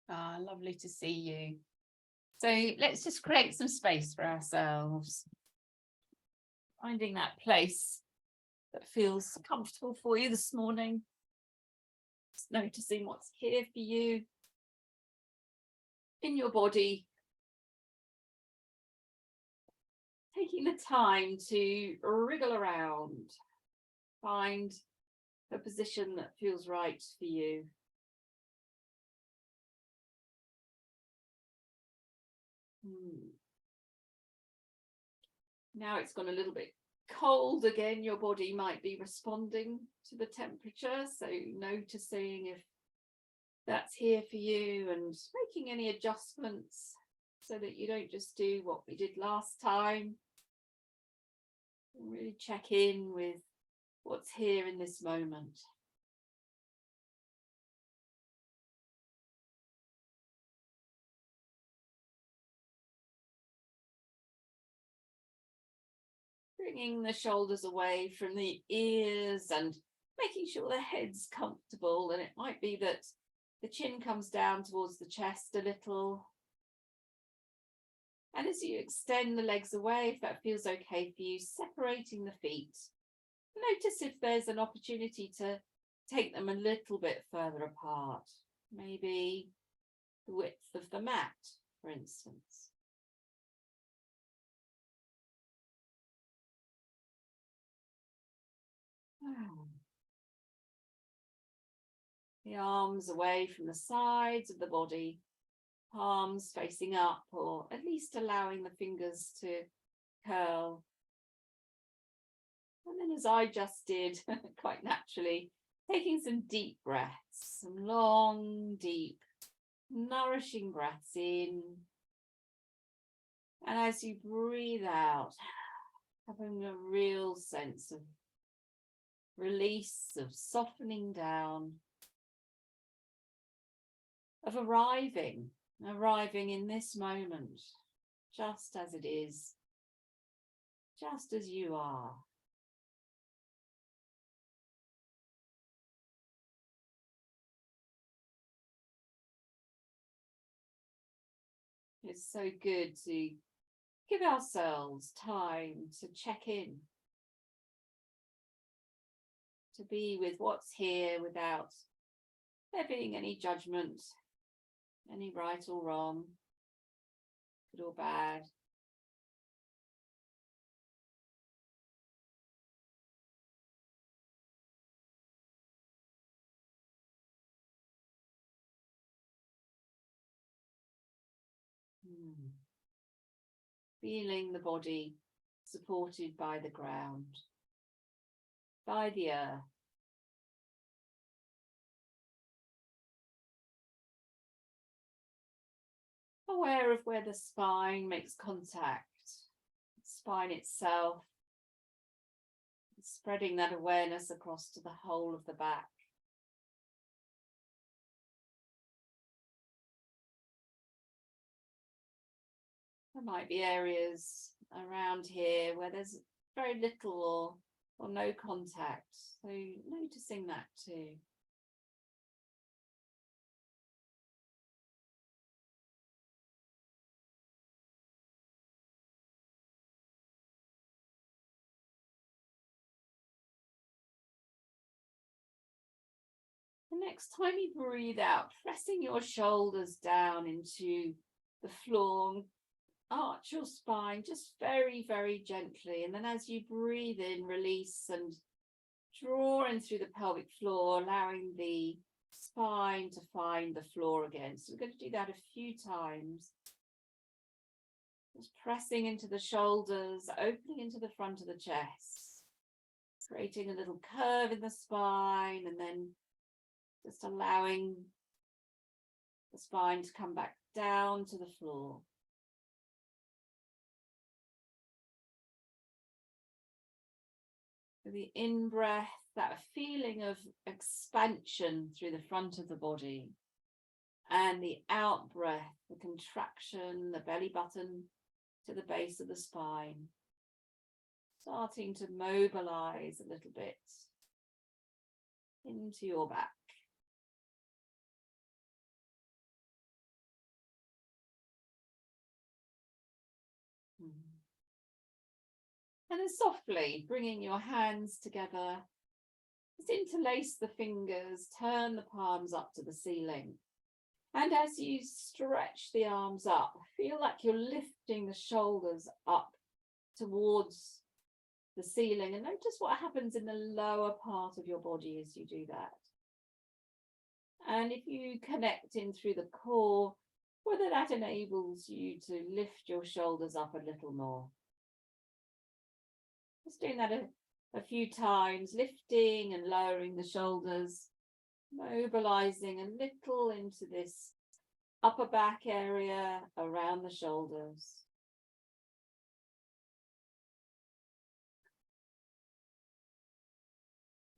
Ah, lovely to see you. So let's just create some space for ourselves. Finding that place that feels comfortable for you this morning. Just noticing what's here for you in your body. Taking the time to wriggle around. Find a position that feels right for you. Now it's gone a little bit cold again. Your body might be responding to the temperature. So noticing if that's here for you and making any adjustments so that you don't just do what we did last time. And really check in with what's here in this moment. Bringing the shoulders away from the ears and making sure the head's comfortable. And it might be that the chin comes down towards the chest a little. And as you extend the legs away, if that feels okay for you, separating the feet. Notice if there's an opportunity to take them a little bit further apart. Maybe the width of the mat, for instance. The arms away from the sides of the body, palms facing up, or at least allowing the fingers to curl. And then, as I just did, quite naturally, taking some deep breaths, some long, deep, nourishing breaths in. And as you breathe out, having a real sense of release, of softening down, of arriving in this moment, just as it is, just as you are. It's so good to give ourselves time to check in, to be with what's here without there being any judgment, any right or wrong, good or bad. Feeling the body supported by the ground, by the earth. Aware of where the spine makes contact, the spine itself, spreading that awareness across to the whole of the back. There might be areas around here where there's very little or no contact, so noticing that too. The next time you breathe out, pressing your shoulders down into the floor, arch your spine just very, very gently. And then as you breathe in, release and draw in through the pelvic floor, allowing the spine to find the floor again. So we're going to do that a few times. Just pressing into the shoulders, opening into the front of the chest, creating a little curve in the spine, and then just allowing the spine to come back down to the floor. For the in-breath, that feeling of expansion through the front of the body. And the out-breath, the contraction, the belly button to the base of the spine. Starting to mobilize a little bit into your back. And then softly bringing your hands together, just interlace the fingers, turn the palms up to the ceiling. And as you stretch the arms up, feel like you're lifting the shoulders up towards the ceiling, and notice what happens in the lower part of your body as you do that. And if you connect in through the core, whether that enables you to lift your shoulders up a little more. Just doing that a few times, lifting and lowering the shoulders, mobilizing a little into this upper back area around the shoulders.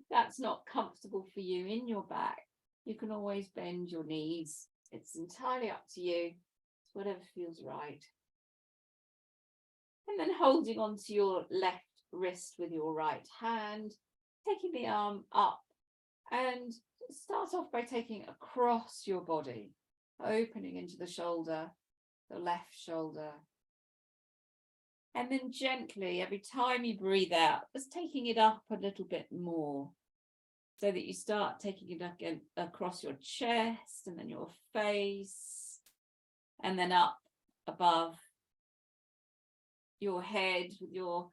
If that's not comfortable for you in your back, you can always bend your knees. It's entirely up to you. It's whatever feels right. And then holding onto your left wrist with your right hand, taking the arm up, and start off by taking it across your body, opening into the shoulder, the left shoulder. And then gently, every time you breathe out, just taking it up a little bit more, so that you start taking it again across your chest and then your face, and then up above your head with your,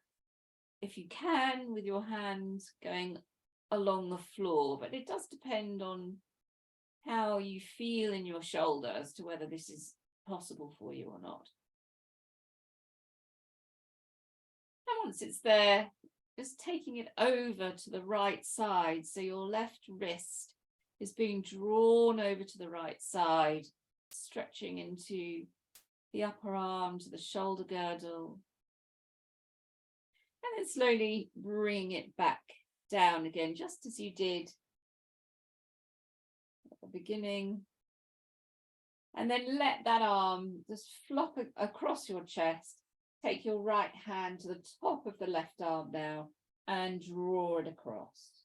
if you can, with your hands going along the floor. But it does depend on how you feel in your shoulder as to whether this is possible for you or not. And once it's there, just taking it over to the right side. So your left wrist is being drawn over to the right side, stretching into the upper arm to the shoulder girdle. And then slowly bring it back down again, just as you did at the beginning. And then let that arm just flop across your chest. Take your right hand to the top of the left arm now and draw it across.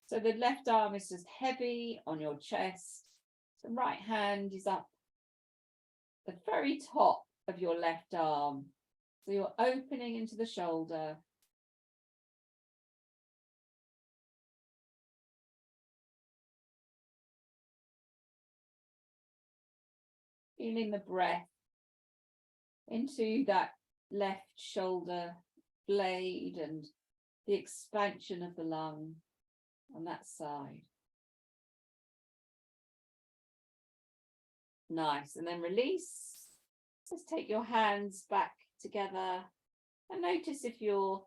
So the left arm is just heavy on your chest. The right hand is up the very top of your left arm. So you're opening into the shoulder. Feeling the breath into that left shoulder blade and the expansion of the lung on that side. Nice. And then release. Just take your hands back together and notice if your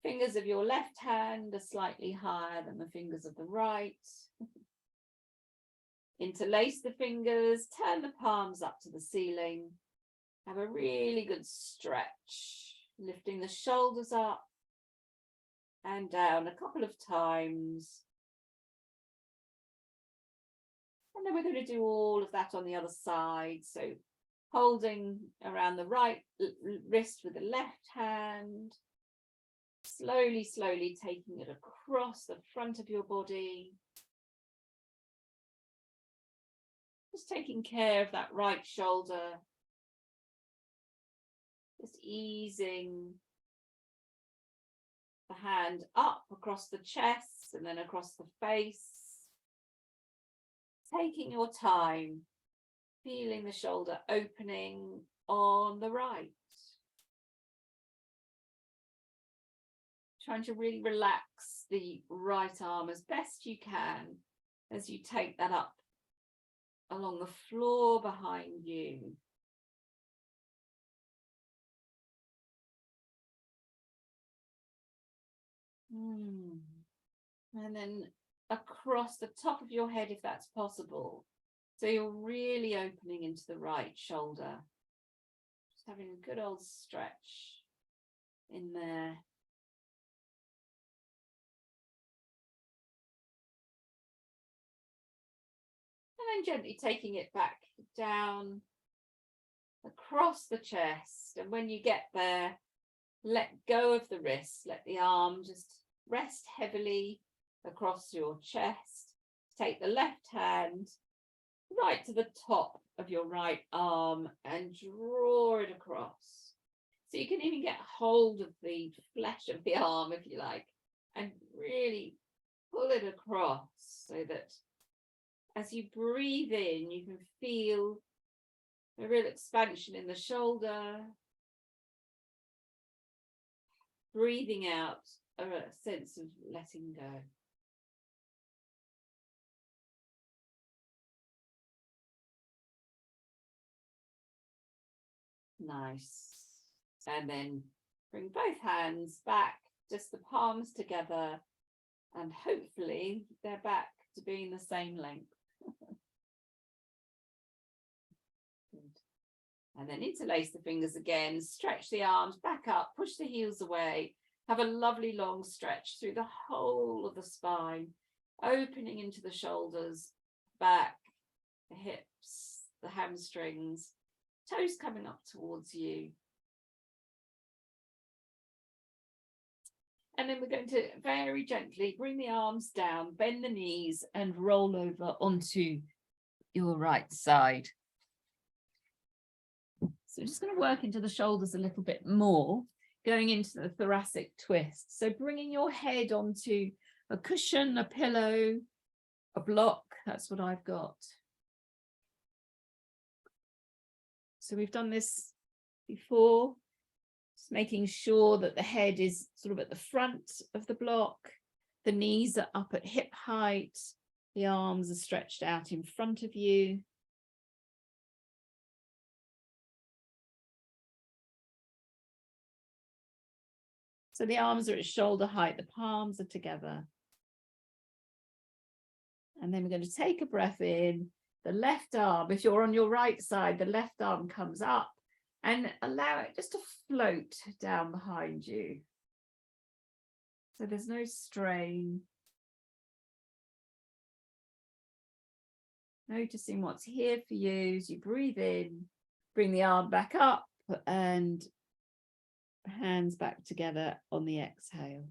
fingers of your left hand are slightly higher than the fingers of the right. Interlace the fingers, turn the palms up to the ceiling. Have a really good stretch, lifting the shoulders up and down a couple of times. And then we're going to do all of that on the other side. So holding around the right wrist with the left hand, slowly, slowly taking it across the front of your body. Just taking care of that right shoulder. Just easing the hand up across the chest and then across the face. Taking your time, feeling the shoulder opening on the right. Trying to really relax the right arm as best you can as you take that up along the floor behind you. And then across the top of your head, if that's possible. So you're really opening into the right shoulder. Just having a good old stretch in there. And then gently taking it back down across the chest. And when you get there, let go of the wrist. Let the arm just rest heavily across your chest. Take the left hand right to the top of your right arm and draw it across. So you can even get hold of the flesh of the arm, if you like, and really pull it across so that as you breathe in, you can feel a real expansion in the shoulder. Breathing out a sense of letting go. Nice. And then bring both hands back, just the palms together, and hopefully they're back to being the same length. Good. And then interlace the fingers again, stretch the arms back up, push the heels away, have a lovely long stretch through the whole of the spine, opening into the shoulders, back, the hips, the hamstrings, toes coming up towards you. And then we're going to very gently bring the arms down, bend the knees and roll over onto your right side. So we're just going to work into the shoulders a little bit more, going into the thoracic twist. So bringing your head onto a cushion, a pillow, a block. That's what I've got. So we've done this before, just making sure that the head is sort of at the front of the block. The knees are up at hip height. The arms are stretched out in front of you. So the arms are at shoulder height, the palms are together. And then we're going to take a breath in. The left arm, if you're on your right side, the left arm comes up and allow it just to float down behind you. So there's no strain. Noticing what's here for you as you breathe in, bring the arm back up and hands back together on the exhale.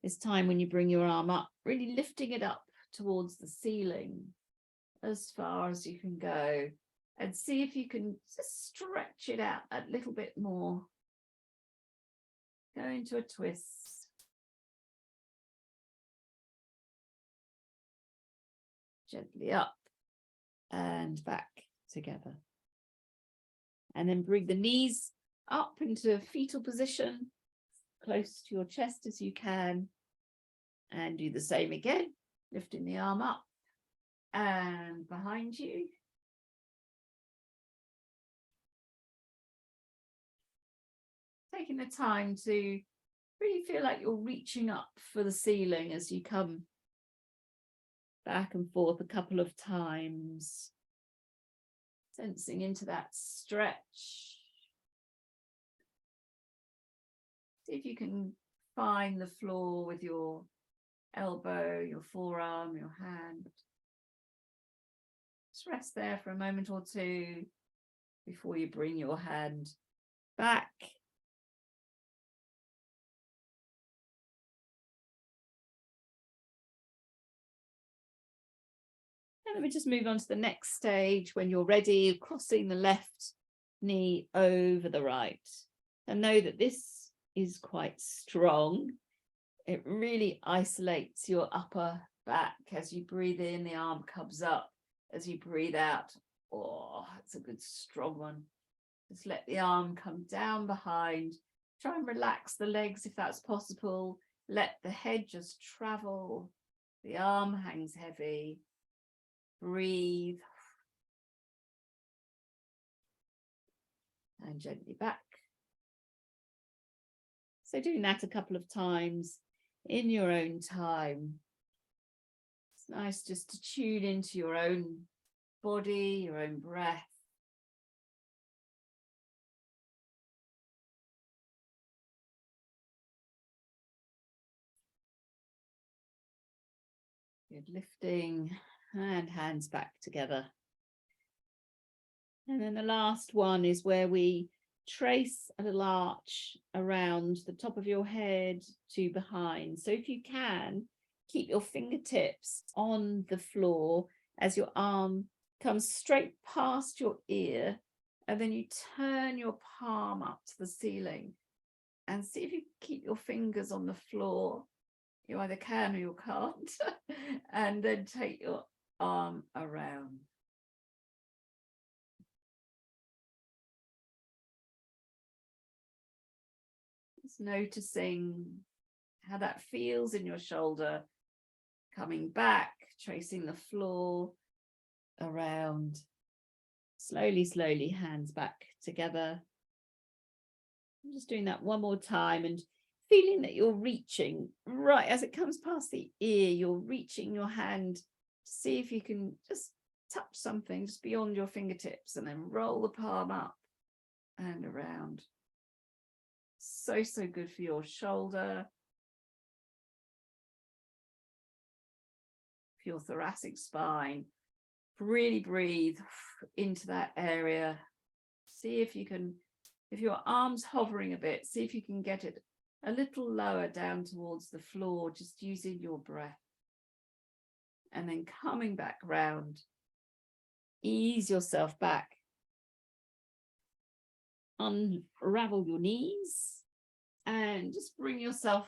This time when you bring your arm up, really lifting it up towards the ceiling as far as you can go, and see if you can just stretch it out a little bit more. Go into a twist. Gently up and back together. And then bring the knees up into a fetal position, close to your chest as you can. And do the same again, lifting the arm up and behind you. Taking the time to really feel like you're reaching up for the ceiling as you come back and forth a couple of times. Sensing into that stretch. See if you can find the floor with your elbow, your forearm, your hand. Just rest there for a moment or two before you bring your hand back. And then we just move on to the next stage. When you're ready, crossing the left knee over the right. And know that this is quite strong. It really isolates your upper back. As you breathe in, the arm comes up. As you breathe out, oh, it's a good strong one. Just let the arm come down behind. Try and relax the legs if that's possible. Let the head just travel. The arm hangs heavy. Breathe. And gently back. So doing that a couple of times in your own time. It's nice just to tune into your own body, your own breath. Good, lifting and hands back together. And then the last one is where we trace a little arch around the top of your head to behind. So if you can, keep your fingertips on the floor as your arm comes straight past your ear And then you turn your palm up to the ceiling and see if you keep your fingers on the floor. You either can or you can't. And then take your arm around. Just noticing how that feels in your shoulder, coming back, tracing the floor around. Slowly, slowly, hands back together. I'm just doing that one more time and feeling that you're reaching right as it comes past the ear. You're reaching your hand to see if you can just touch something just beyond your fingertips, and then roll the palm up and around. So, so good for your shoulder, for your thoracic spine. Really breathe into that area. See if you can, if your arm's hovering a bit, see if you can get it a little lower down towards the floor, just using your breath. And then coming back round, ease yourself back. Unravel your knees and just bring yourself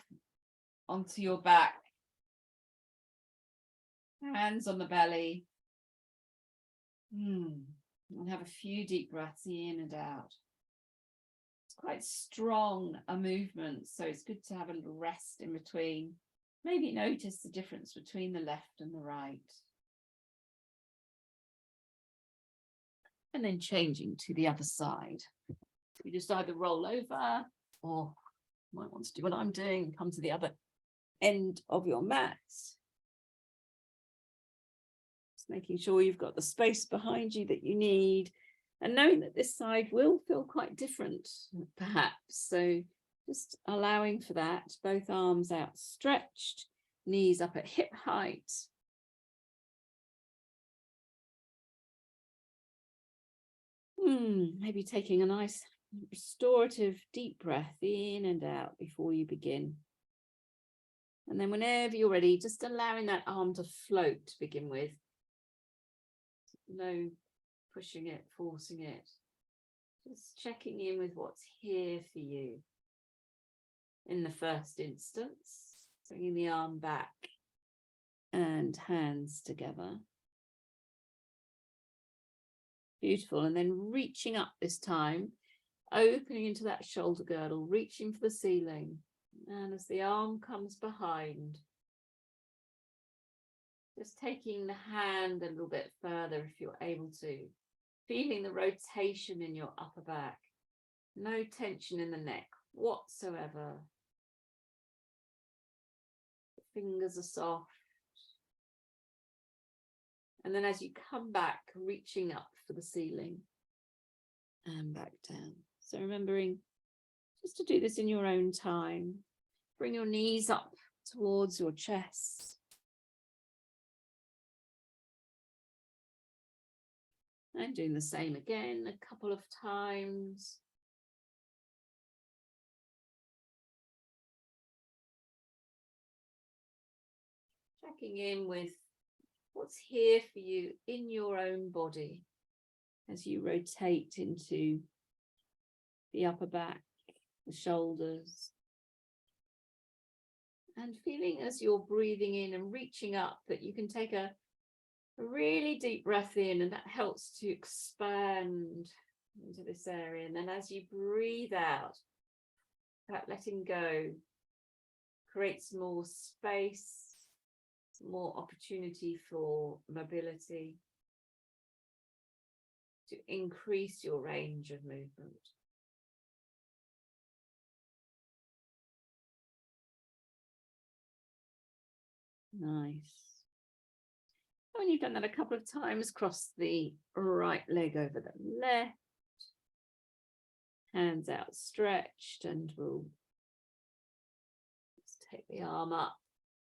onto your back. Hands on the belly. And have a few deep breaths in and out. It's quite strong a movement, so it's good to have a little rest in between. Maybe notice the difference between the left and the right. And then changing to the other side. You just either roll over, or you might want to do what I'm doing, come to the other end of your mat. Making sure you've got the space behind you that you need, and knowing that this side will feel quite different, perhaps. So just allowing for that, both arms outstretched, knees up at hip height. Maybe taking a nice restorative deep breath in and out before you begin. And then whenever you're ready, just allowing that arm to float to begin with. No pushing it, forcing it. Just checking in with what's here for you. In the first instance, bringing the arm back and hands together. Beautiful. And then reaching up this time, opening into that shoulder girdle, reaching for the ceiling. And as the arm comes behind, just taking the hand a little bit further if you're able to. Feeling the rotation in your upper back. No tension in the neck whatsoever. The fingers are soft. And then as you come back, reaching up for the ceiling and back down. So remembering just to do this in your own time. Bring your knees up towards your chest. And doing the same again a couple of times. Checking in with what's here for you in your own body as you rotate into the upper back, the shoulders. And feeling as you're breathing in and reaching up that you can take a really deep breath in, and that helps to expand into this area. And then as you breathe out, that letting go creates more space, more opportunity for mobility, to increase your range of movement. Nice. When you've done that a couple of times, cross the right leg over the left. Hands outstretched, and we'll just take the arm up.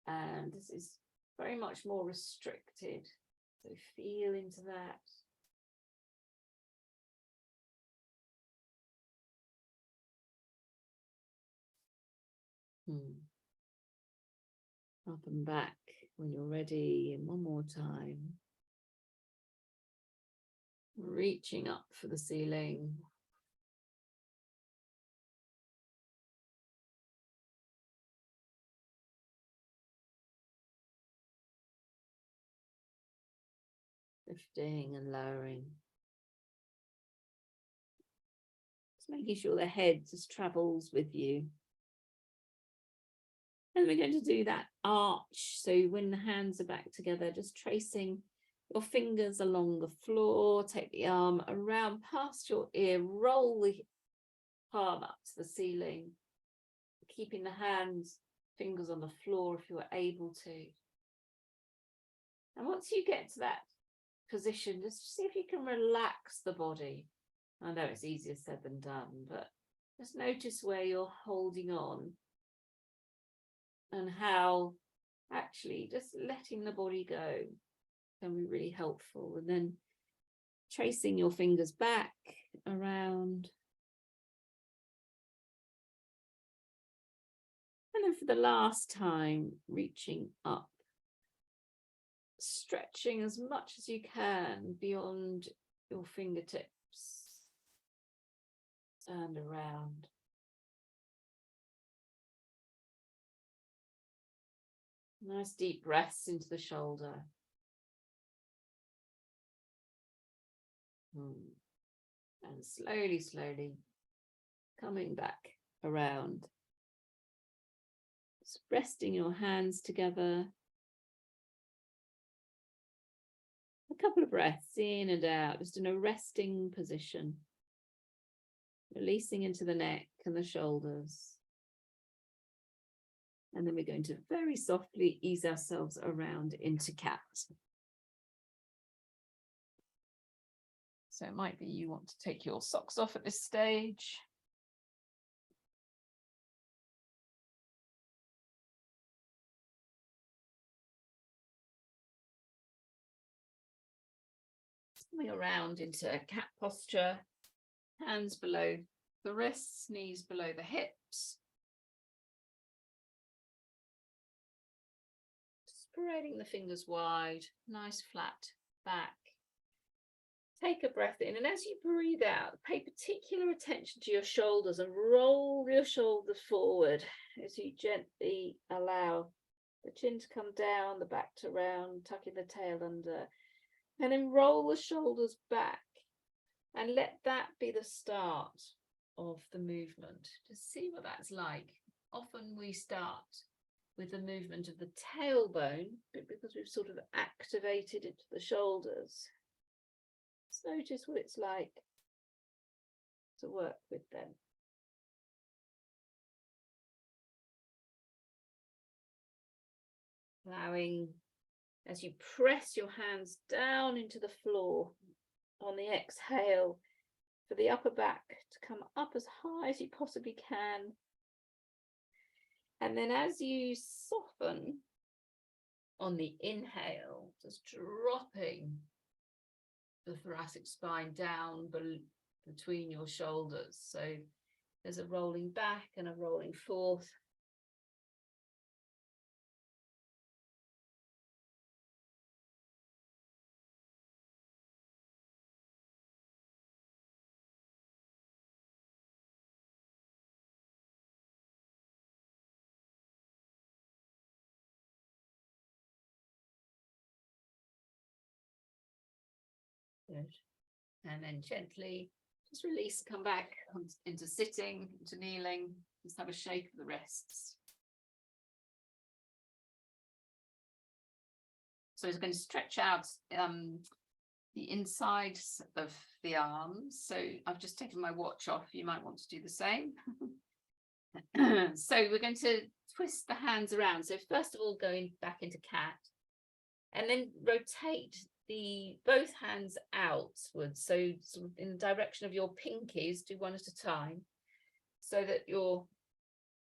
And this is very much more restricted. So feel into that. Up and back when you're ready, and one more time. reaching up for the ceiling. Lifting and lowering. Just making sure the head just travels with you. And we're going to do that arch. So when the hands are back together, just tracing your fingers along the floor, take the arm around past your ear, roll the palm up to the ceiling, keeping the fingers on the floor if you're able to. And once you get to that position, just see if you can relax the body. I know it's easier said than done, but just notice where you're holding on and how actually just letting the body go can be really helpful. And then tracing your fingers back around. And then for the last time, reaching up, stretching as much as you can beyond your fingertips and around. Nice deep breaths into the shoulder. And slowly, slowly coming back around. Just resting your hands together. A couple of breaths in and out, just in a resting position. Releasing into the neck and the shoulders. And then we're going to very softly ease ourselves around into cat. So it might be you want to take your socks off at this stage. Coming around into cat posture, hands below the wrists, knees below the hips. Spreading the fingers wide, nice flat back. Take a breath in, and as you breathe out, pay particular attention to your shoulders and roll your shoulders forward as you gently allow the chin to come down, the back to round, tucking the tail under, and then roll the shoulders back and let that be the start of the movement. Just see what that's like. Often we start with the movement of the tailbone, but because we've sort of activated it to the shoulders. Just notice what it's like to work with them. Allowing, as you press your hands down into the floor on the exhale, for the upper back to come up as high as you possibly can. And then as you soften on the inhale, just dropping the thoracic spine down between your shoulders. So there's a rolling back and a rolling forth. Good. And then gently just release, come back into sitting, into kneeling, just have a shake of the wrists. So it's going to stretch out the insides of the arms. So I've just taken my watch off. You might want to do the same. So we're going to twist the hands around. So first of all, going back into cat, and then rotate both hands outwards. So sort of in the direction of your pinkies, do one at a time, so that your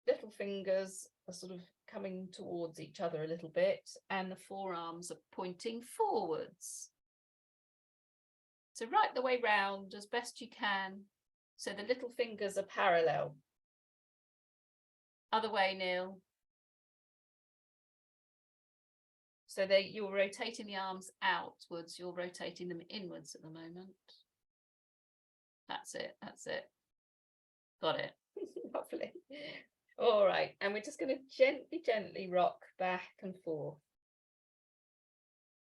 little fingers are sort of coming towards each other a little bit, and the forearms are pointing forwards. So right the way round as best you can, so the little fingers are parallel. Other way, Neil. So you're rotating the arms outwards, you're rotating them inwards at the moment. That's it. That's it. Got it. Lovely. All right. And we're just going to gently rock back and forth.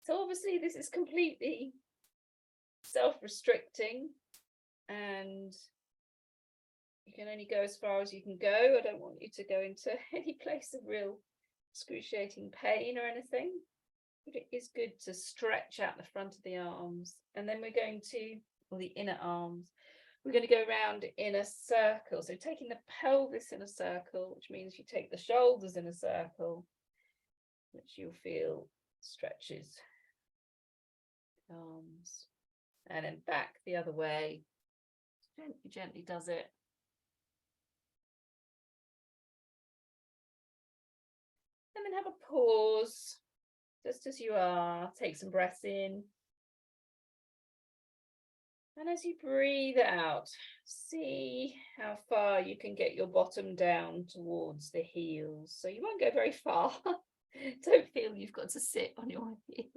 So obviously this is completely self-restricting, and you can only go as far as you can go. I don't want you to go into any place of real excruciating pain or anything, but it is good to stretch out the front of the arms. And then we're going to, or the inner arms, we're going to go around in a circle. So taking the pelvis in a circle, which means you take the shoulders in a circle, which you'll feel stretches the arms, and then back the other way. Gently does it. And then have a pause, just as you are. Take some breaths in. And as you breathe out, see how far you can get your bottom down towards the heels. So you won't go very far. Don't feel you've got to sit on your heels.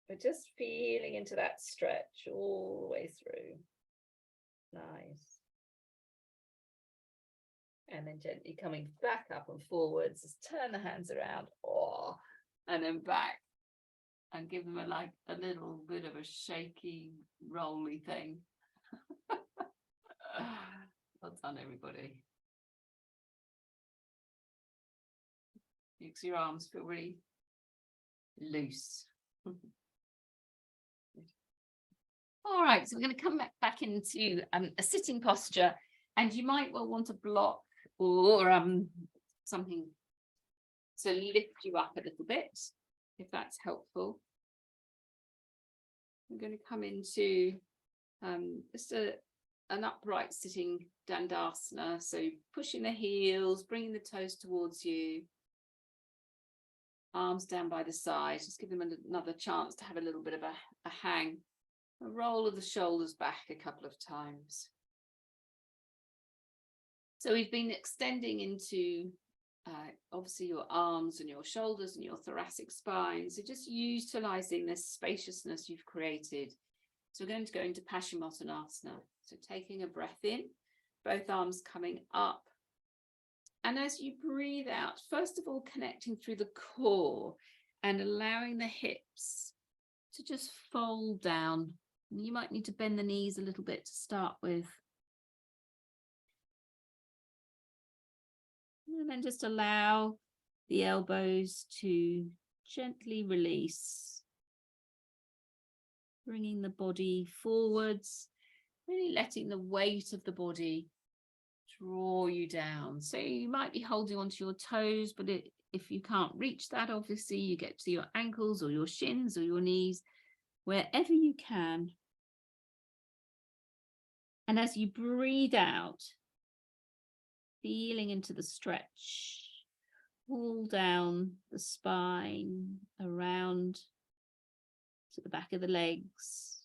But just feeling into that stretch all the way through. Nice. And then gently coming back up and forwards. Just turn the hands around. Oh, and then back. And give them a little bit of a shaky, rolly thing. Well done, everybody. Makes your arms feel really loose. All right, so we're going to come back into a sitting posture, and you might well want a block or something to lift you up a little bit, if that's helpful. I'm going to come into just an upright sitting Dandasana. So pushing the heels, bringing the toes towards you, arms down by the side. Just give them another chance to have a little bit of a hang. A roll of the shoulders back a couple of times. So we've been extending into obviously your arms and your shoulders and your thoracic spine. So just utilizing this spaciousness you've created. So we're going to go into Paschimottanasana. So taking a breath in, both arms coming up. And as you breathe out, first of all, connecting through the core and allowing the hips to just fold down. You might need to bend the knees a little bit to start with. And then just allow the elbows to gently release. Bringing the body forwards, really letting the weight of the body draw you down. So you might be holding onto your toes, but if you can't reach that, obviously you get to your ankles or your shins or your knees, wherever you can. And as you breathe out, feeling into the stretch, all down the spine, around to the back of the legs,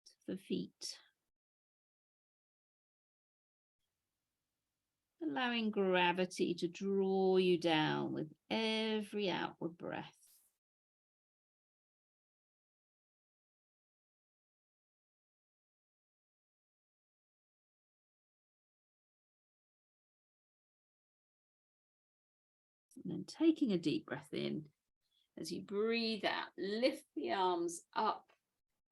to the feet. Allowing gravity to draw you down with every outward breath. And then taking a deep breath in, as you breathe out, lift the arms up,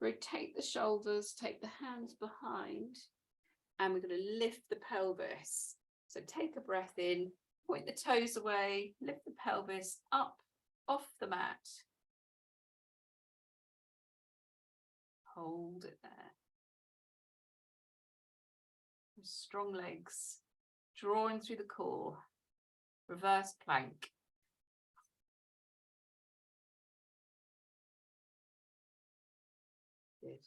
rotate the shoulders, take the hands behind, and we're going to lift the pelvis. So take a breath in, point the toes away, lift the pelvis up off the mat. Hold it there. Strong legs, drawing through the core. Reverse plank. Good.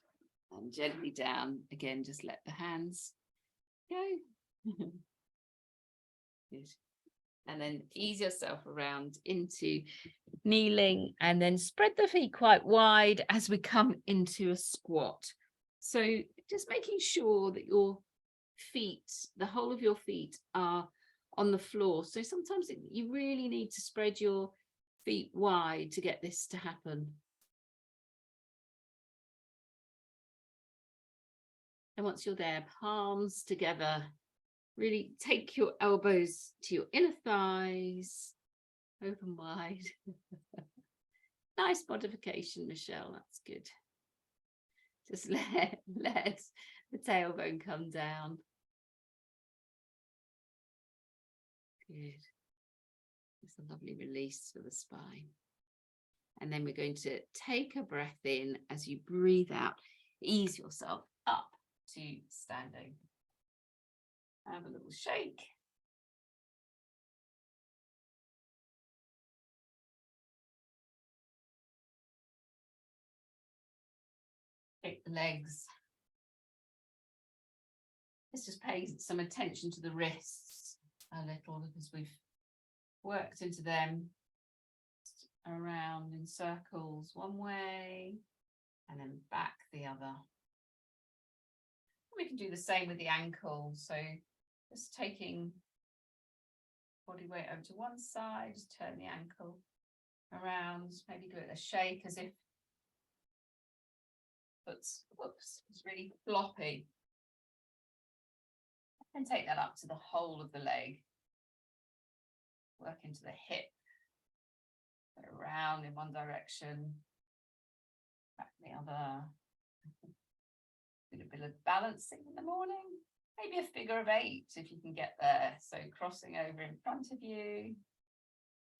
And gently down. Again, just let the hands go. Good. And then ease yourself around into kneeling, and then spread the feet quite wide as we come into a squat. So just making sure that your feet, the whole of your feet, are on the floor. So sometimes you really need to spread your feet wide to get this to happen. And once you're there, palms together, really take your elbows to your inner thighs, open wide. Nice modification, Michelle, that's good. Just let the tailbone come down. Good. It's a lovely release for the spine. And then we're going to take a breath in. As you breathe out, ease yourself up to standing. Have a little shake. Shake the legs. Let's just pay some attention to the wrists a little, because we've worked into them around in circles one way and then back the other. We can do the same with the ankle. So just taking body weight over to one side, just turn the ankle around, maybe give it a shake as if it's really floppy. And take that up to the whole of the leg. Work into the hip. Go around in one direction, back the other. Do a bit of balancing in the morning. Maybe a figure of 8 if you can get there. So crossing over in front of you.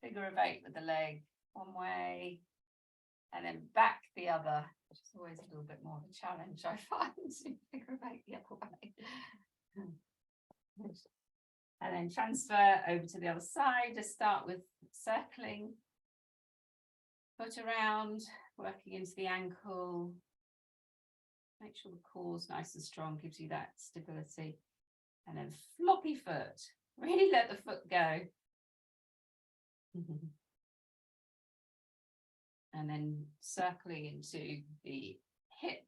Figure of 8 with the leg one way. And then back the other, which is always a little bit more of a challenge, I find. Figure of 8 the other way. And then transfer over to the other side. Just start with circling. Foot around, working into the ankle. Make sure the core's nice and strong, gives you that stability. And then floppy foot. Really let the foot go. And then circling into the hip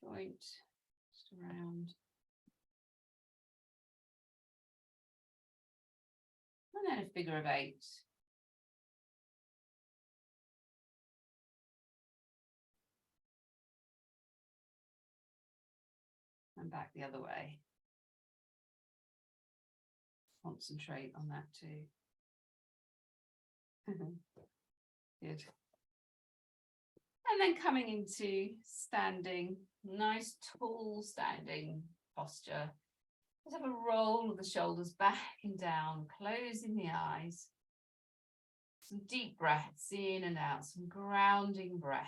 joint, just around. And then a figure of 8. And back the other way. Concentrate on that too. Good. And then coming into standing, nice tall standing posture. Let's have a roll of the shoulders back and down, closing the eyes. Some deep breaths in and out, some grounding breaths.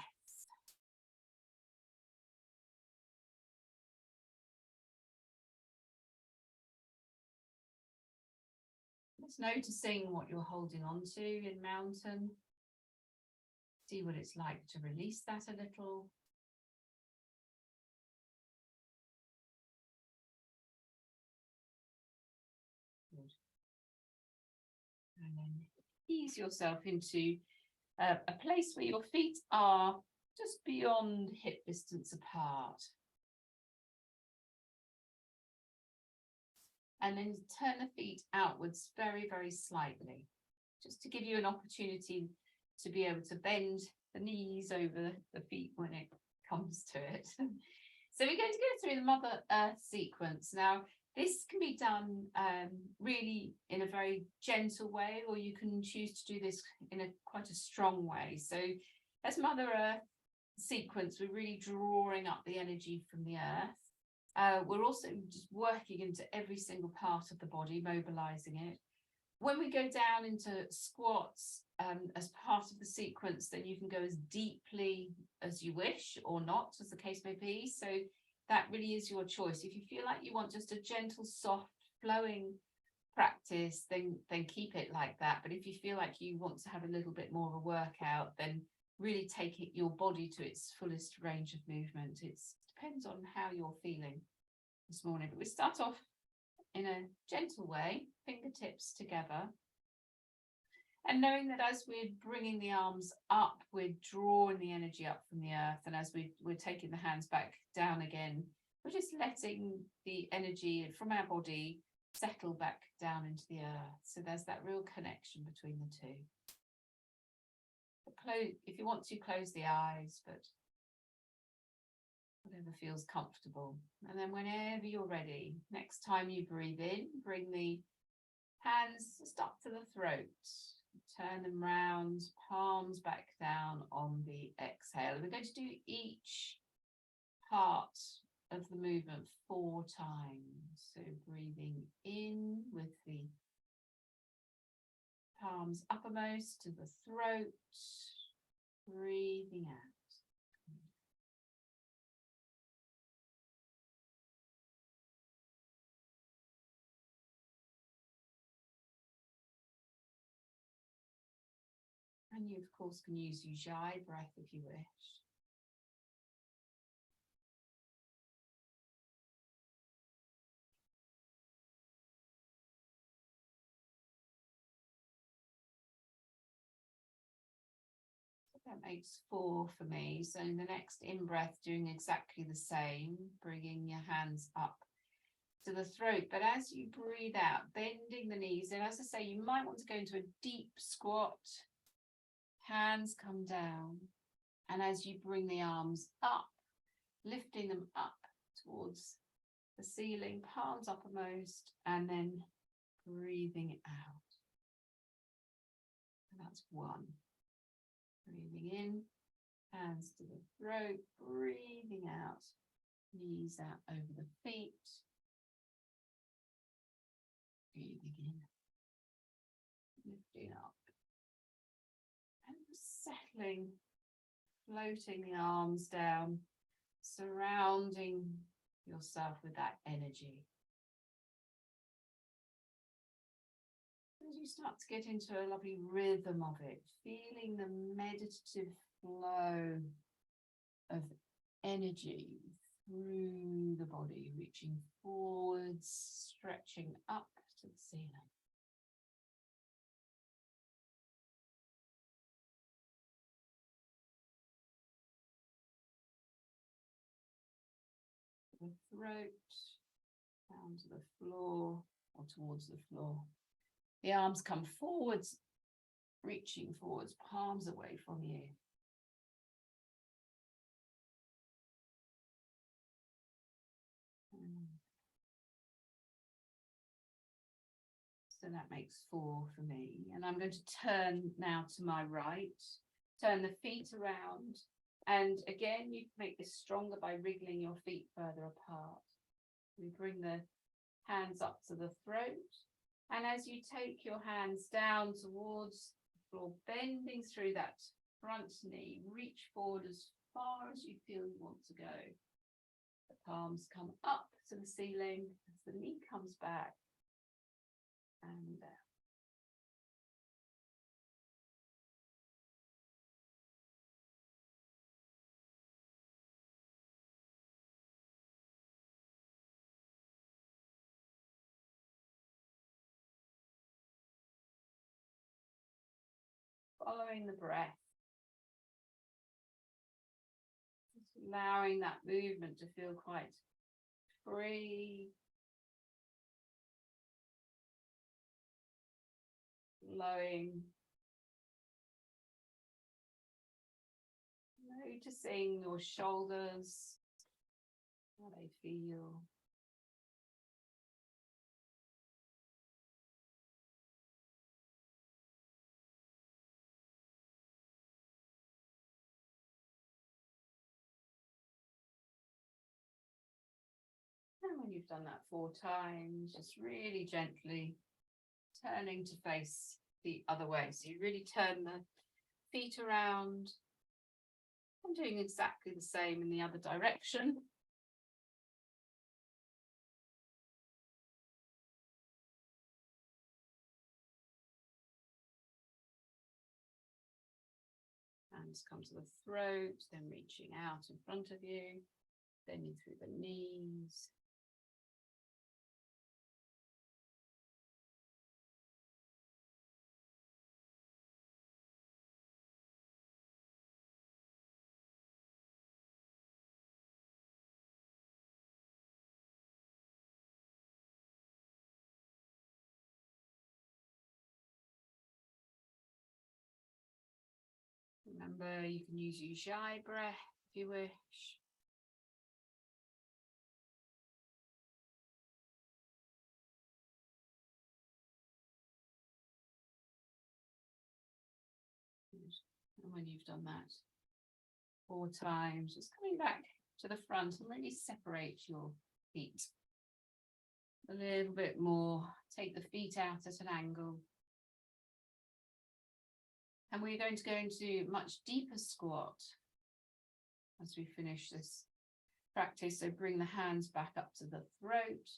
Just noticing what you're holding on to in mountain. See what it's like to release that a little. Good. And then ease yourself into a place where your feet are just beyond hip distance apart. And then turn the feet outwards very, very slightly, just to give you an opportunity to be able to bend the knees over the feet when it comes to it. So we're going to go through the Mother Earth sequence. Now, this can be done really in a very gentle way, or you can choose to do this in quite a strong way. So as Mother Earth sequence, we're really drawing up the energy from the earth. We're also just working into every single part of the body, mobilizing it. When we go down into squats as part of the sequence, then you can go as deeply as you wish or not, as the case may be. So that really is your choice. If you feel like you want just a gentle, soft, flowing practice, then keep it like that. But if you feel like you want to have a little bit more of a workout, then really take your body to its fullest range of movement. It depends on how you're feeling this morning. But we start off in a gentle way, fingertips together. And knowing that as we're bringing the arms up, we're drawing the energy up from the earth. And as we're taking the hands back down again, we're just letting the energy from our body settle back down into the earth. So there's that real connection between the two. But if you want to, close the eyes, but whatever feels comfortable. And then whenever you're ready, next time you breathe in, bring the hands just up to the throat. Turn them round, palms back down on the exhale. We're going to do each part of the movement 4 times. So breathing in with the palms uppermost to the throat, breathing out. And you, of course, can use Ujjayi breath if you wish. That makes 4 for me. So in the next in-breath, doing exactly the same, bringing your hands up to the throat. But as you breathe out, bending the knees, and as I say, you might want to go into a deep squat. Hands come down. And as you bring the arms up, lifting them up towards the ceiling, palms uppermost, and then breathing out. And that's 1. Breathing in, hands to the throat, breathing out, knees out over the feet. Breathing in, lifting up, and settling, floating the arms down, surrounding yourself with that energy. As you start to get into a lovely rhythm of it, feeling the meditative flow of energy through the body, reaching forwards, stretching up to the ceiling. The throat, down to the floor or towards the floor. The arms come forwards, reaching forwards, palms away from you. So that makes 4 for me. And I'm going to turn now to my right, turn the feet around. And again, you can make this stronger by wriggling your feet further apart. We bring the hands up to the throat. And as you take your hands down towards the floor, bending through that front knee, reach forward as far as you feel you want to go. The palms come up to the ceiling as the knee comes back and down. Following the breath, just allowing that movement to feel quite free, flowing, noticing your shoulders, how they feel. And when you've done that 4 times, just really gently turning to face the other way. So you really turn the feet around. I'm doing exactly the same in the other direction. Hands come to the throat, then reaching out in front of you, bending through the knees. Remember, you can use Ujjayi breath if you wish. And when you've done that 4 times, just coming back to the front and really separate your feet a little bit more. Take the feet out at an angle. And we're going to go into much deeper squat as we finish this practice. So bring the hands back up to the throat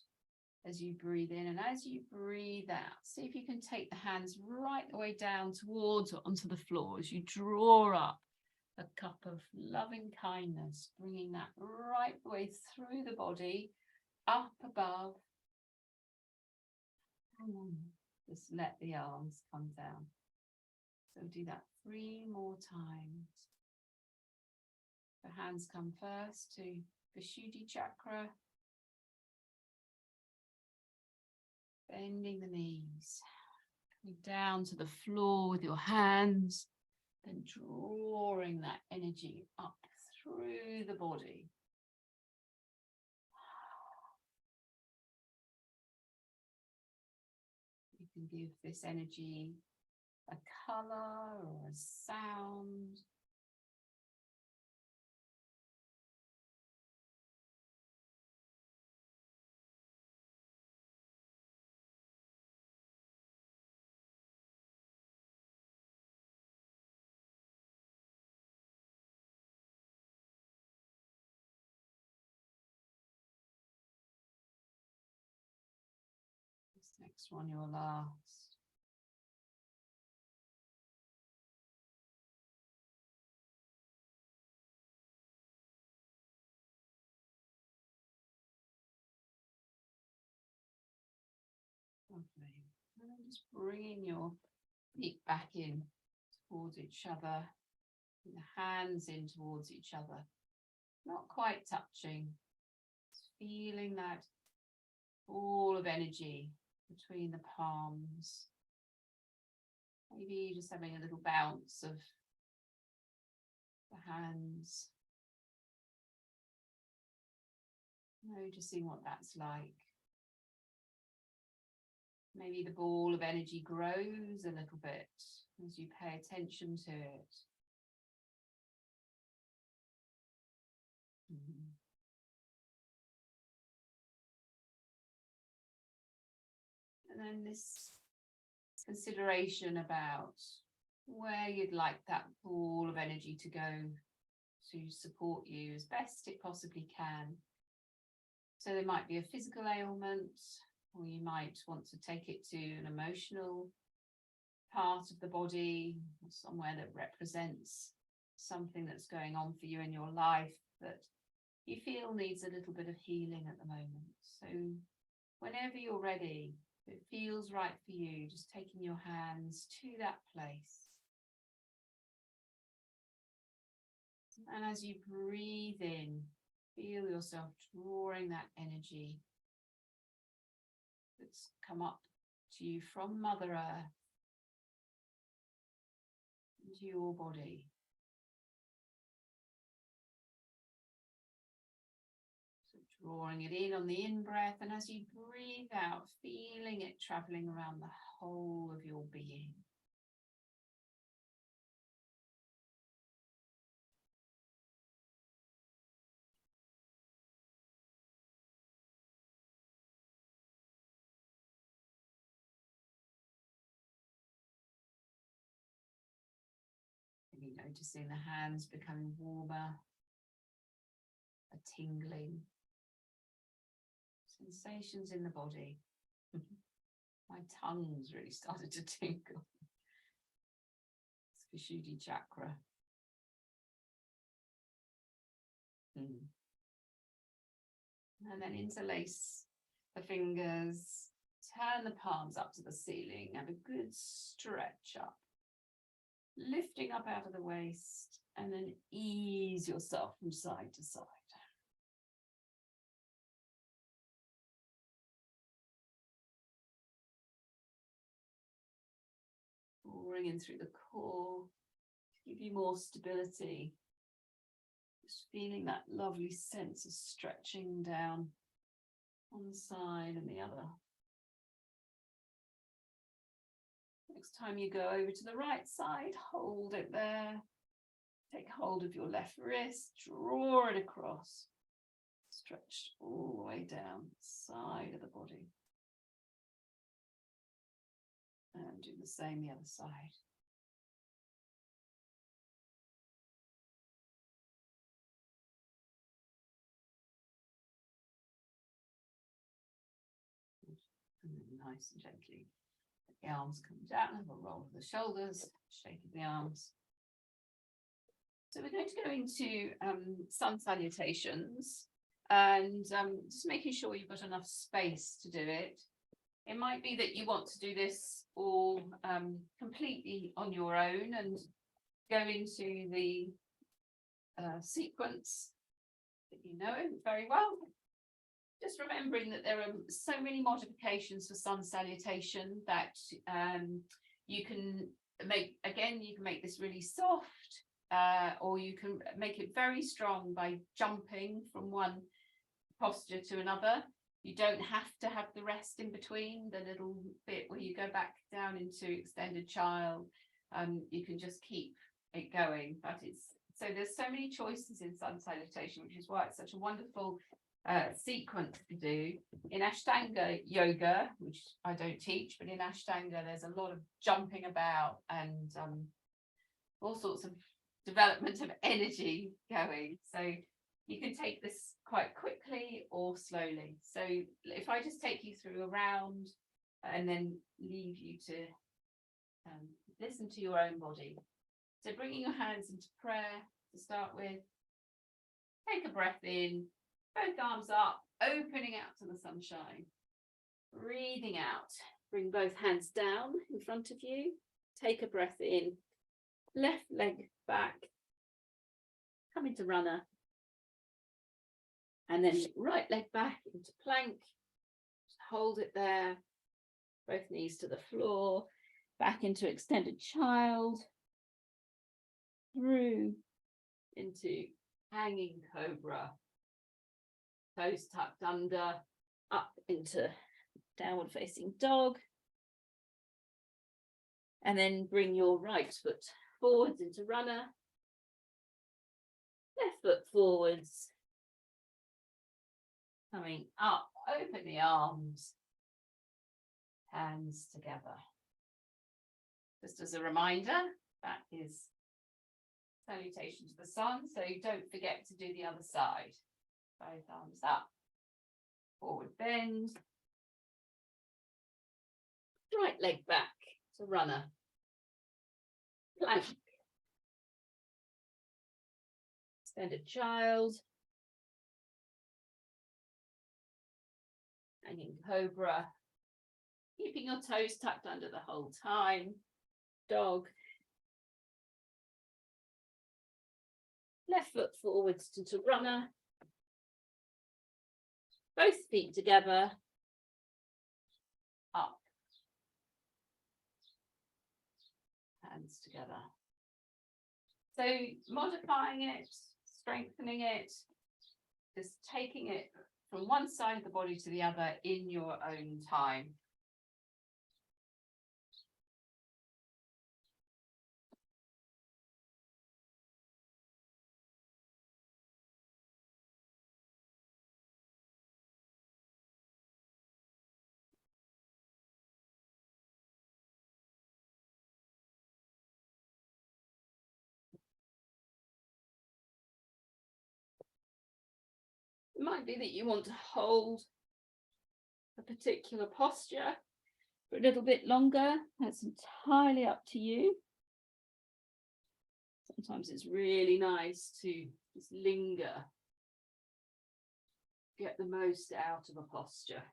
as you breathe in, and as you breathe out, see if you can take the hands right the way down towards or onto the floor as you draw up a cup of loving kindness, bringing that right the way through the body, up above. Just let the arms come down. So do that 3 more times. The hands come first to Vishuddhi chakra. Bending the knees. Coming down to the floor with your hands. Then drawing that energy up through the body. You can give this energy a color or a sound. This next one, your last. Lovely. And then just bringing your feet back in towards each other, and the hands in towards each other, not quite touching, just feeling that ball of energy between the palms. Maybe just having a little bounce of the hands. Noticing what that's like. Maybe the ball of energy grows a little bit as you pay attention to it. And then this consideration about where you'd like that ball of energy to go to support you as best it possibly can. So there might be a physical ailment, or you might want to take it to an emotional part of the body, or somewhere that represents something that's going on for you in your life that you feel needs a little bit of healing at the moment. So whenever you're ready, if it feels right for you, just taking your hands to that place. And as you breathe in, feel yourself drawing that energy that's come up to you from Mother Earth into your body. So drawing it in on the in-breath, and as you breathe out, feeling it traveling around the whole of your being. Maybe noticing the hands becoming warmer, a tingling, sensations in the body. My tongue's really started to tingle. It's Vishuddhi chakra. And then interlace the fingers, turn the palms up to the ceiling, have a good stretch up. Lifting up out of the waist, and then ease yourself from side to side. Drawing in through the core to give you more stability. Just feeling that lovely sense of stretching down one side and the other. Next time you go over to the right side, hold it there. Take hold of your left wrist, draw it across, stretched all the way down the side of the body. And do the same the other side. And then nice and gently, the arms come down, have a roll of the shoulders, shake of the arms. So we're going to go into sun salutations and just making sure you've got enough space to do it. It might be that you want to do this all completely on your own and go into the sequence that you know very well. Just remembering that there are so many modifications for sun salutation that you can make, again, you can make this really soft, or you can make it very strong by jumping from one posture to another. You don't have to have the rest in between, the little bit where you go back down into extended child. You can just keep it going, but so there's so many choices in sun salutation, which is why it's such a wonderful sequence to do. In Ashtanga yoga, which I don't teach, but in Ashtanga there's a lot of jumping about and all sorts of development of energy going. So you can take this quite quickly or slowly. So if I just take you through a round and then leave you to listen to your own body. So bringing your hands into prayer to start with. Take a breath in, both arms up, opening out to the sunshine. Breathing out, bring both hands down in front of you. Take a breath in, left leg back, come into runner. And then right leg back into plank, just hold it there, both knees to the floor, back into extended child, through into hanging cobra, toes tucked under, up into downward facing dog. And then bring your right foot forwards into runner, left foot forwards, coming up, open the arms, hands together. Just as a reminder, that is salutation to the sun, so don't forget to do the other side. Both arms up, forward bend, right leg back to runner, plank, extended child, hanging cobra, keeping your toes tucked under the whole time, dog, left foot forwards into runner, both feet together, up, hands together. So modifying it, strengthening it, just taking it from one side of the body to the other in your own time. It might be that you want to hold a particular posture for a little bit longer. That's entirely up to you. Sometimes it's really nice to just linger, get the most out of a posture.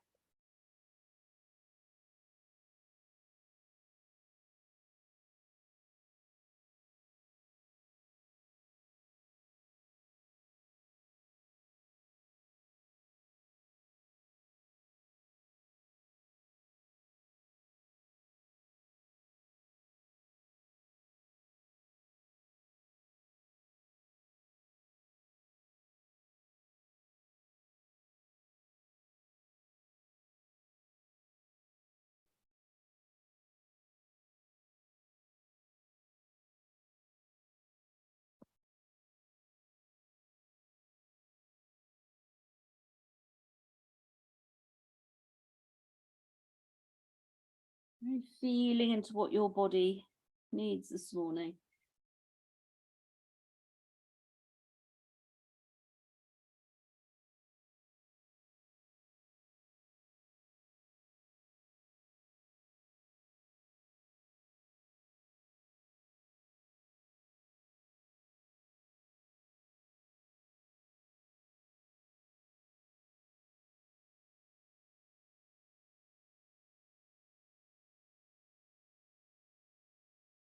Really feeling into what your body needs this morning.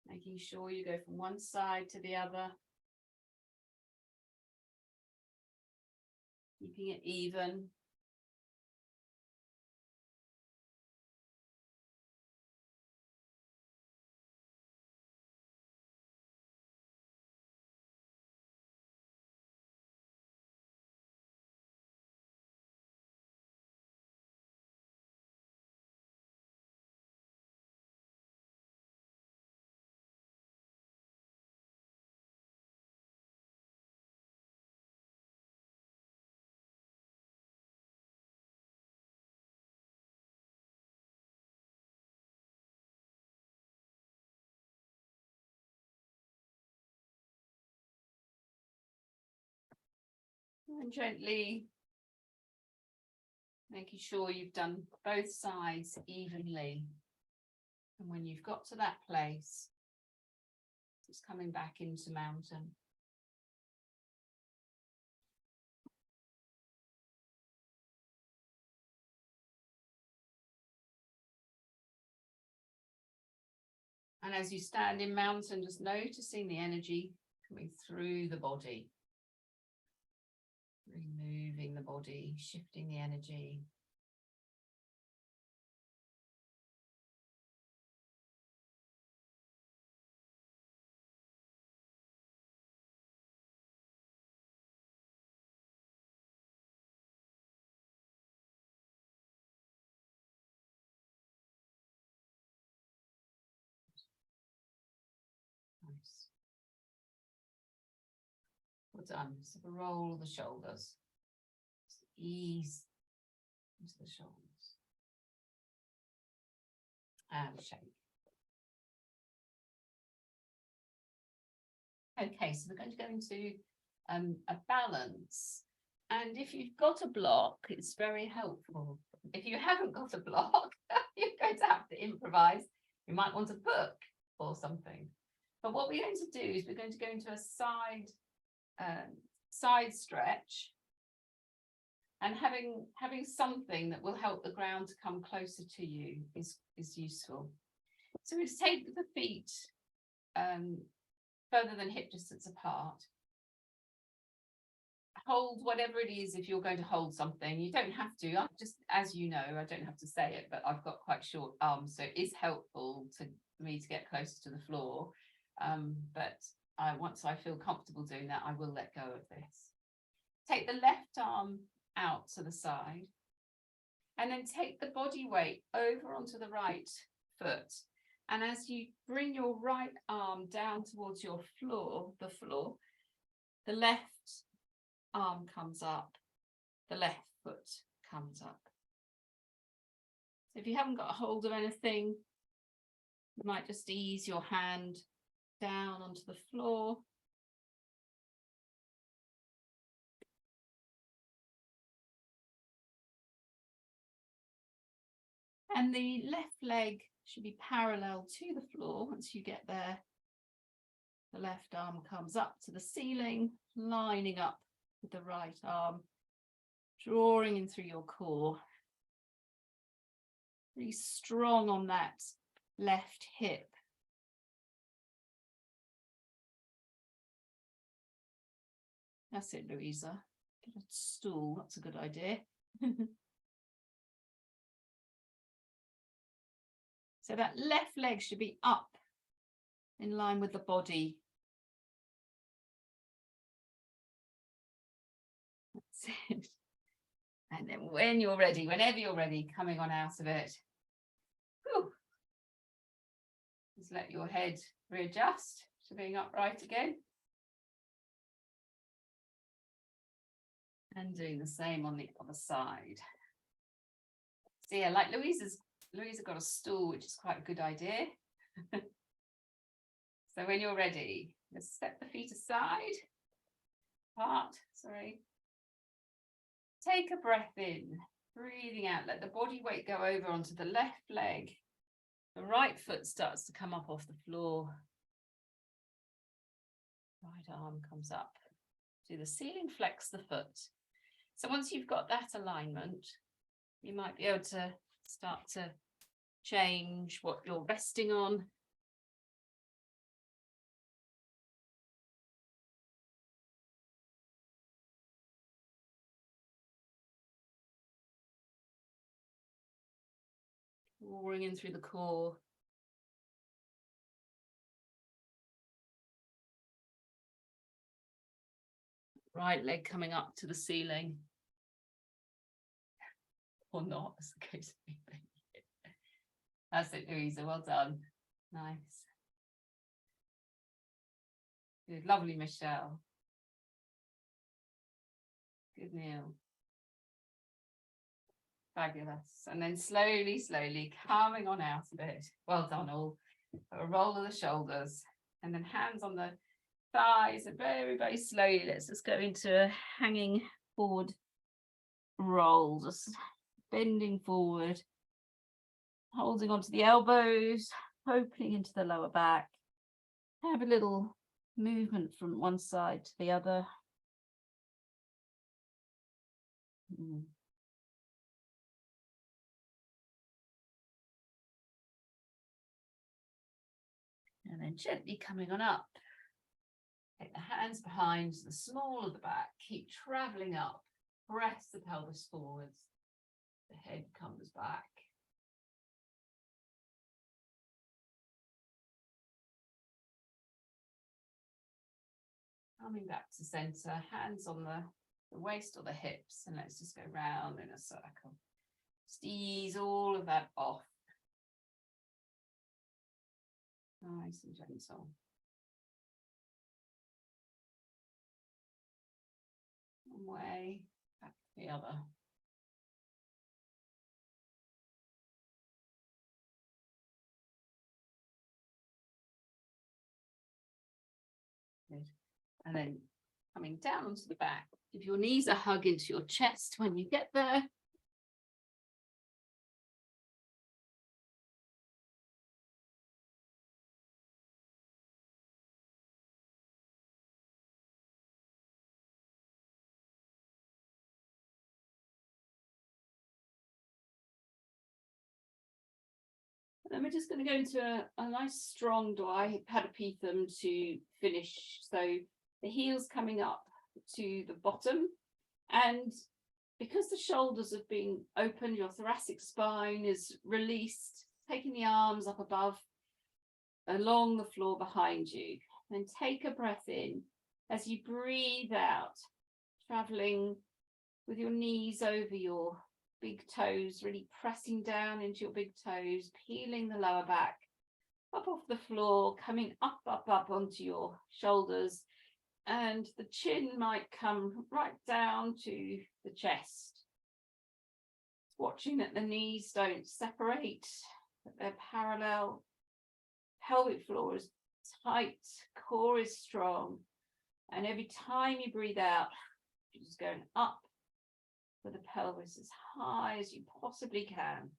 Making sure you go from one side to the other. Keeping it even. And gently making sure you've done both sides evenly. And when you've got to that place, it's coming back into mountain. And as you stand in mountain, just noticing the energy coming through the body. Removing the body, shifting the energy. Nice. Well done. So roll the shoulders. Just ease into the shoulders. And shake. Okay, so we're going to go into a balance. And if you've got a block, it's very helpful. If you haven't got a block, you're going to have to improvise. You might want a book or something. But what we're going to do is we're going to go into a side stretch, and having something that will help the ground to come closer to you is useful. So we take the feet further than hip distance apart. Hold whatever it is. If you're going to hold something, you don't have to. I'm just, as you know, I don't have to say it, but I've got quite short arms, so it is helpful for me to get closer to the floor. But once I feel comfortable doing that, I will let go of this. Take the left arm out to the side, and then take the body weight over onto the right foot. And as you bring your right arm down towards your floor, the left arm comes up, the left foot comes up. So if you haven't got a hold of anything, you might just ease your hand down onto the floor. And the left leg should be parallel to the floor. Once you get there, the left arm comes up to the ceiling, lining up with the right arm, drawing in through your core. Really strong on that left hip. That's it, Louisa. Get a stool, that's a good idea. So that left leg should be up in line with the body. That's it. And then when you're ready, whenever you're ready, coming on out of it. Whew. Just let your head readjust to being upright again. And doing the same on the other side. So yeah, like Louisa's Louisa got a stool, which is quite a good idea. So when you're ready, let's step the feet aside. Sorry. Take a breath in, breathing out. Let the body weight go over onto the left leg. The right foot starts to come up off the floor. Right arm comes up to the ceiling, flex the foot. So once you've got that alignment, you might be able to start to change what you're resting on. Drawing in through the core. Right leg coming up to the ceiling. Or not, as the case may be. That's it, Louisa, well done. Nice. Good, lovely, Michelle. Good, Neil. Fabulous. And then slowly, slowly coming on out of it. Well done all. A roll of the shoulders. And then hands on the thighs. And very, very slowly, let's just go into a hanging forward roll. Just bending forward. Holding onto the elbows. Opening into the lower back. Have a little movement from one side to the other. And then gently coming on up. Take the hands behind the small of the back. Keep traveling up. Press the pelvis forwards. The head comes back. Coming back to center, hands on the waist or the hips, and let's just go round in a circle. Just ease all of that off. Nice and gentle. One way, back to the other. Good. And then coming down onto the back. Give your knees a hug into your chest when you get there. Then we're just going to go into a nice strong Dvai-Padapitham to finish. So the heels coming up to the bottom, and because the shoulders have been opened, your thoracic spine is released, taking the arms up above along the floor behind you. Then take a breath in as you breathe out, traveling with your knees over your big toes, really pressing down into your big toes, peeling the lower back up off the floor, coming up onto your shoulders, and the chin might come right down to the chest. Watching that the knees don't separate, that they're parallel. Pelvic floor is tight, core is strong, and every time you breathe out, you're just going up with the pelvis as high as you possibly can.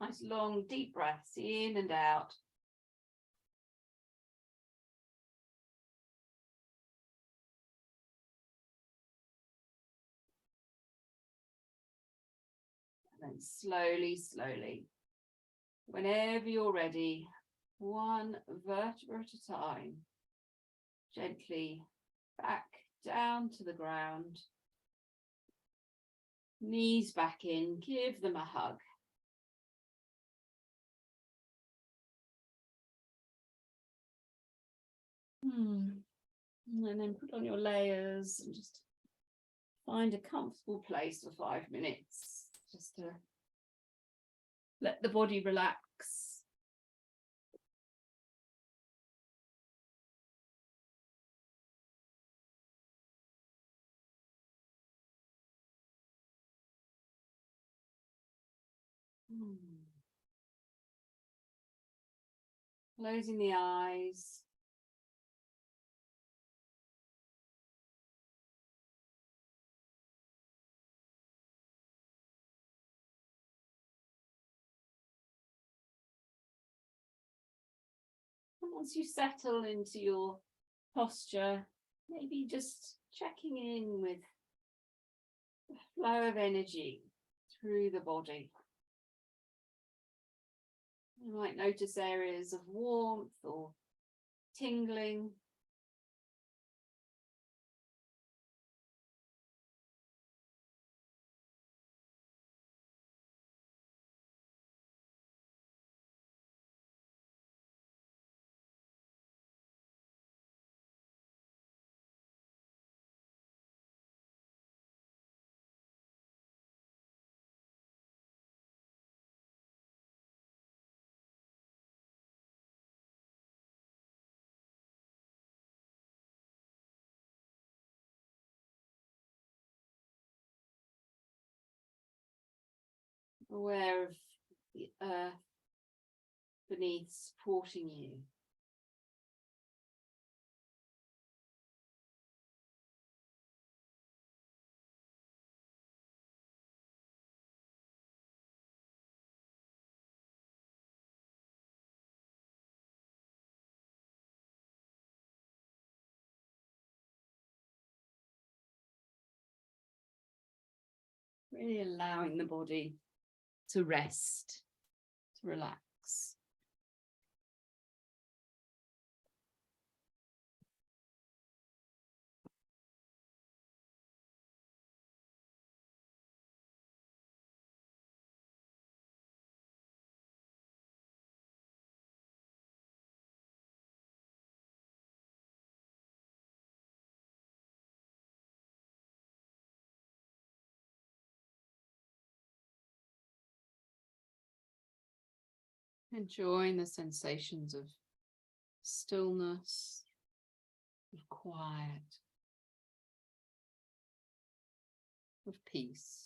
Nice long deep breaths in and out. And then slowly, slowly, whenever you're ready, one vertebra at a time, gently back down to the ground. Knees back in, give them a hug. And then put on your layers and just find a comfortable place for 5 minutes, just to let the body relax. Closing the eyes. And once you settle into your posture, maybe just checking in with the flow of energy through the body. You might notice areas of warmth or tingling. Aware of the earth beneath supporting you. Really allowing the body to rest, to relax. Enjoying the sensations of stillness, of quiet, of peace.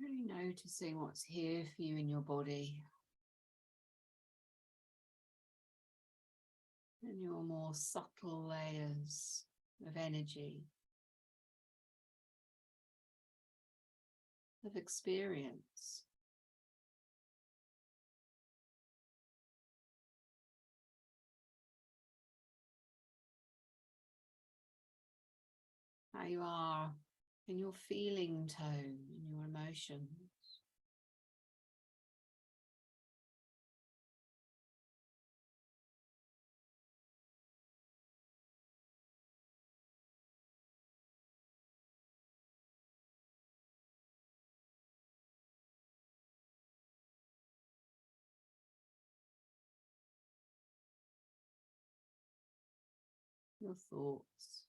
Really noticing what's here for you in your body and your more subtle layers of energy, of experience. How you are in your feeling tone, in your emotions. Your thoughts.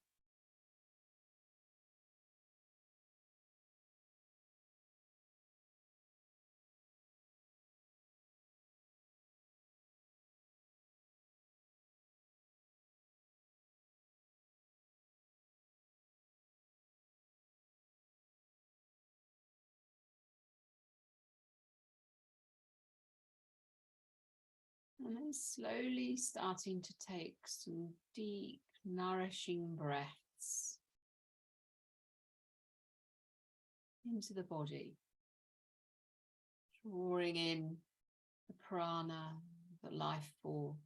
And then slowly starting to take some deep, nourishing breaths into the body, drawing in the prana, the life force.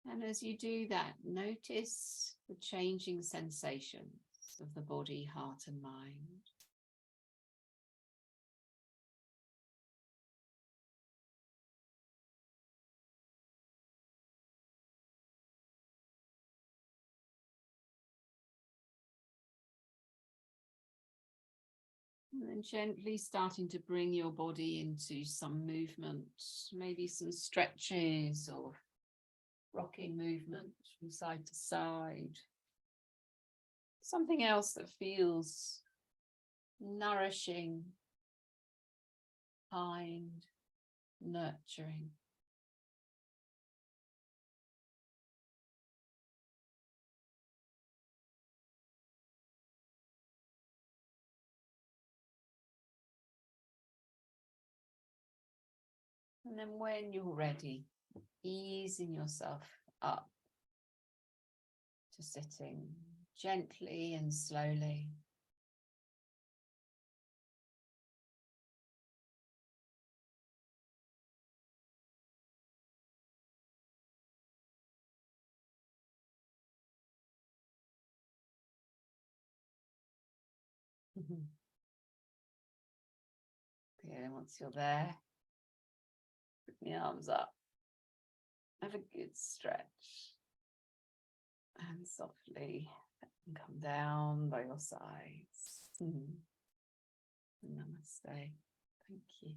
And as you do that, notice the changing sensations of the body, heart, and mind. And then gently starting to bring your body into some movement, maybe some stretches or rocking movement from side to side. Something else that feels nourishing, kind, nurturing. And then when you're ready, easing yourself up to sitting gently and slowly. Okay, once you're there, put the arms up. Have a good stretch. And softly come down by your sides. Namaste. Thank you.